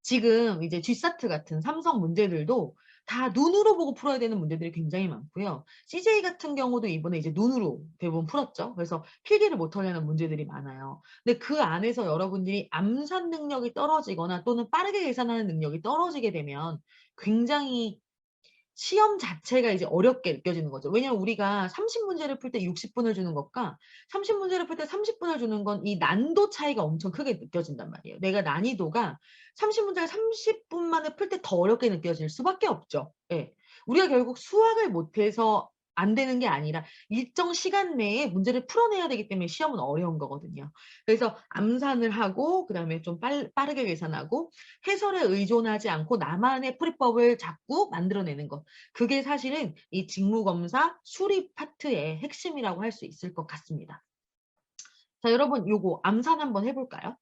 지금 이제 G사트 같은 삼성 문제들도 다 눈으로 보고 풀어야 되는 문제들이 굉장히 많고요. CJ 같은 경우도 이번에 이제 눈으로 대부분 풀었죠. 그래서 필기를 못 하려는 문제들이 많아요. 근데 그 안에서 여러분들이 암산 능력이 떨어지거나 또는 빠르게 계산하는 능력이 떨어지게 되면 굉장히 시험 자체가 이제 어렵게 느껴지는 거죠. 왜냐면 우리가 30문제를 풀 때 60분을 주는 것과 30문제를 풀 때 30분을 주는 건 이 난도 차이가 엄청 크게 느껴진단 말이에요. 내가 난이도가 30문제를 30분 만에 풀 때 더 어렵게 느껴질 수밖에 없죠. 예. 우리가 결국 수학을 못해서 안 되는 게 아니라 일정 시간 내에 문제를 풀어내야 되기 때문에 시험은 어려운 거거든요. 그래서 암산을 하고 그다음에 좀 빠르게 계산하고 해설에 의존하지 않고 나만의 풀이법을 자꾸 만들어내는 것. 그게 사실은 이 직무검사 수리 파트의 핵심이라고 할 수 있을 것 같습니다. 자, 여러분 요거 암산 한번 해볼까요?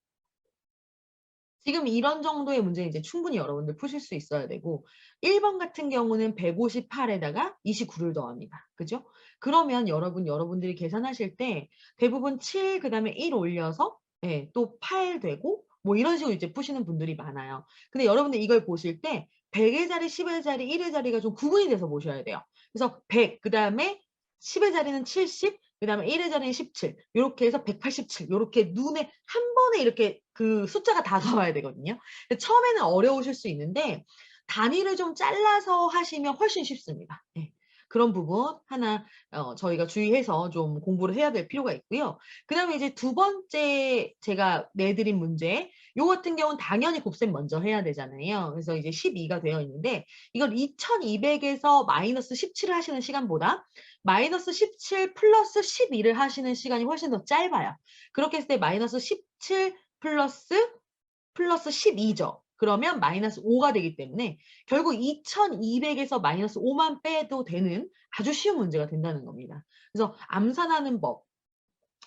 지금 이런 정도의 문제는 이제 충분히 여러분들 푸실 수 있어야 되고 1번 같은 경우는 158에다가 29를 더합니다. 그죠? 그러면 여러분들이 계산하실 때 대부분 7 그다음에 1 올려서 예, 또 8 되고 뭐 이런 식으로 이제 푸시는 분들이 많아요. 근데 여러분들 이걸 보실 때 100의 자리, 10의 자리, 1의 자리가 좀 구분이 돼서 보셔야 돼요. 그래서 100 그다음에 10의 자리는 70, 그다음에 1의 자리는 17 요렇게 해서 187 요렇게 눈에 한 번에 이렇게 그 숫자가 다 나와야 되거든요. 처음에는 어려우실 수 있는데 단위를 좀 잘라서 하시면 훨씬 쉽습니다. 예. 그런 부분 하나 저희가 주의해서 좀 공부를 해야 될 필요가 있고요. 그다음에 이제 두 번째 제가 내드린 문제 요 같은 경우는 당연히 곱셈 먼저 해야 되잖아요. 그래서 이제 12가 되어 있는데 이걸 2200에서 마이너스 17을 하시는 시간보다 마이너스 17 플러스 12를 하시는 시간이 훨씬 더 짧아요. 그렇게 했을 때 마이너스 17 플러스 12죠. 그러면 마이너스 5가 되기 때문에 결국 2200에서 마이너스 5만 빼도 되는 아주 쉬운 문제가 된다는 겁니다. 그래서 암산하는 법,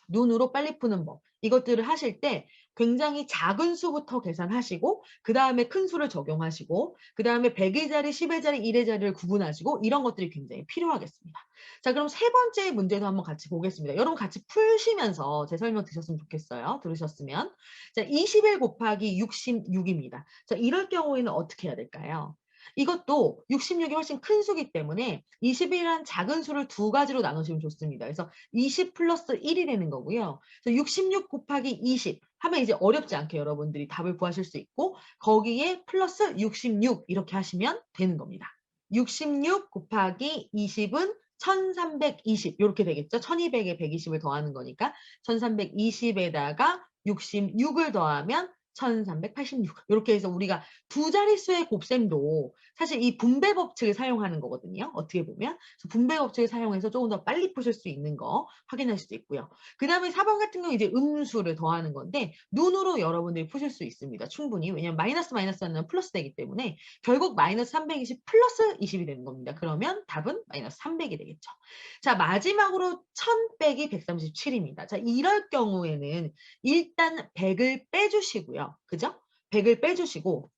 눈으로 빨리 푸는 법 이것들을 하실 때 굉장히 작은 수부터 계산하시고 그 다음에 큰 수를 적용하시고 그 다음에 100의 자리, 10의 자리, 1의 자리를 구분하시고 이런 것들이 굉장히 필요하겠습니다. 자, 그럼 세 번째 문제도 한번 같이 보겠습니다. 여러분 같이 풀시면서 제 설명 드셨으면 좋겠어요. 들으셨으면. 자, 21 곱하기 66입니다. 자, 이럴 경우에는 어떻게 해야 될까요? 이것도 66이 훨씬 큰 수기 때문에 21이란 작은 수를 두 가지로 나누시면 좋습니다. 그래서 20 플러스 1이 되는 거고요. 그래서 66 곱하기 20 하면 이제 어렵지 않게 여러분들이 답을 구하실 수 있고 거기에 플러스 66 이렇게 하시면 되는 겁니다. 66 곱하기 20은 1320 이렇게 되겠죠. 1200에 120을 더하는 거니까 1320에다가 66을 더하면 1386 이렇게 해서 우리가 두 자릿수의 곱셈도 사실 이 분배 법칙을 사용하는 거거든요. 어떻게 보면. 그래서 분배 법칙을 사용해서 조금 더 빨리 푸실 수 있는 거 확인할 수도 있고요. 그 다음에 4번 같은 경우 이제 음수를 더하는 건데 눈으로 여러분들이 푸실 수 있습니다. 충분히. 왜냐면 마이너스 마이너스는 플러스 되기 때문에 결국 마이너스 320 플러스 20이 되는 겁니다. 그러면 답은 마이너스 300이 되겠죠. 자, 마지막으로 1000 빼기 137입니다. 자, 이럴 경우에는 일단 100을 빼주시고요. 그죠? 100을 빼주시고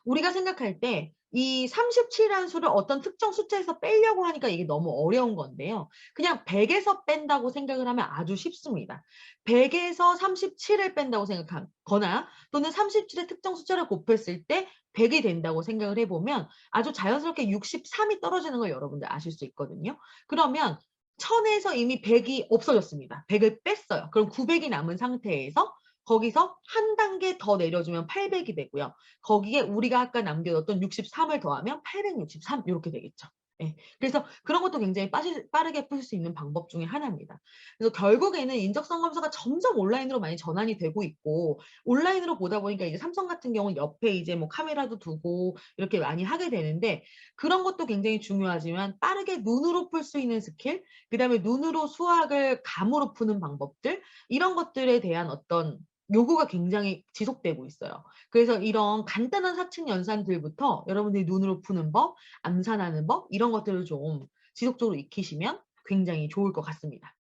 우리가 생각할 때 이 37이라는 수를 어떤 특정 숫자에서 빼려고 하니까 이게 너무 어려운 건데요. 그냥 100에서 뺀다고 생각을 하면 아주 쉽습니다. 100에서 37을 뺀다고 생각하거나 또는 37의 특정 숫자를 곱했을 때 100이 된다고 생각을 해보면 아주 자연스럽게 63이 떨어지는 걸 여러분들 아실 수 있거든요. 그러면 1000에서 이미 100이 없어졌습니다. 100을 뺐어요. 그럼 900이 남은 상태에서 거기서 한 단계 더 내려주면 800이 되고요. 거기에 우리가 아까 남겨뒀던 63을 더하면 863 이렇게 되겠죠. 예. 그래서 그런 것도 굉장히 빠르게 풀 수 있는 방법 중에 하나입니다. 그래서 결국에는 인적성 검사가 점점 온라인으로 많이 전환이 되고 있고 온라인으로 보다 보니까 이제 삼성 같은 경우는 옆에 이제 뭐 카메라도 두고 이렇게 많이 하게 되는데 그런 것도 굉장히 중요하지만 빠르게 눈으로 풀 수 있는 스킬, 그다음에 눈으로 수학을 감으로 푸는 방법들 이런 것들에 대한 어떤 요구가 굉장히 지속되고 있어요. 그래서 이런 간단한 사칙 연산들부터 여러분들이 눈으로 푸는 법, 암산하는 법 이런 것들을 좀 지속적으로 익히시면 굉장히 좋을 것 같습니다.